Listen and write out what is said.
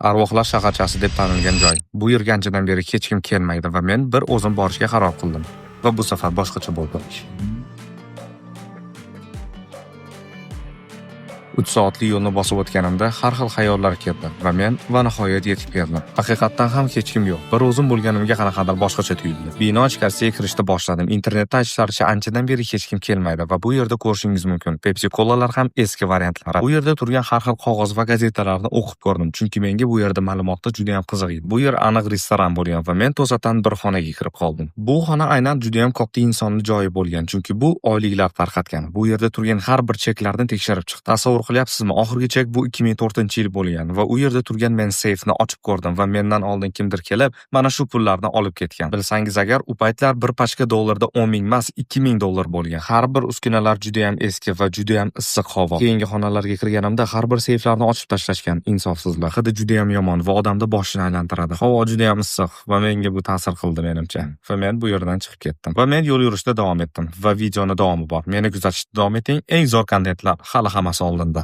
Arvohlar shaharchasi deb tanilgan joy. Bu yerga anchadan beri hech kim kelmaydi va men bir o'zim borishga qaror qildim. Va bu safar boshqacha bo'ldi. 3 soatli yo'lni bosib o'tganimda har xil xayollar keldi va men nihoyat yetib keldim. Haqiqatan ham hech kim yo'q. Bir o'zim bo'lganimga qanaqadir boshqacha tuyuldi. Bino ichkarisiga kirishda boshladim. Internetda aytishlaricha anchadan beri hech kim kelmaydi va bu yerda ko'rishingiz mumkin. Pepsi-Colalar ham eski variantlari. Bu yerda turgan har xil qog'oz va gazetalarni o'qib ko'rdim, chunki menga bu yerda ma'lumotlar juda ham qiziq edi. Bu yer aniq restoran bo'lgan va men to'satdan bir xonaga kirib qoldim. Bu xona aynan juda ham katta insonning joyi bo'lgan, chunki bu oyliklar tarqatgan. Bu yerda turgan har bir cheklarni tekshirib chiqdi. Tasavvur qilyapsizmi? Oxirgi chek bu 2004-yil bo'lgan va u yerda turgan men seyfni ochib ko'rdim va mendan oldin kimdir kelib, mana shu pullarni olib ketgan. Bilsangiz agar, u paytlar bir pachka dollarda 10 ming emas, 2000 dollar bo'lgan. Har bir uskunalar juda ham eski va juda ham issiq havo. Keyingi xonalarga kirganimda har bir seyflarni ochib tashlashgan. Insofsizlar. Hidi juda ham yomon va odamni boshini aylantiradi. Havo juda ham issiq va menga bu ta'sir qildi menimcha. Va men bu yerdan chiqib ketdim. Va men yo'l yurishda davom etdim va videoni davomi bor. Meni kuzatishda davom eting. Eng zo'r kontentlar hali hammasi oldinda.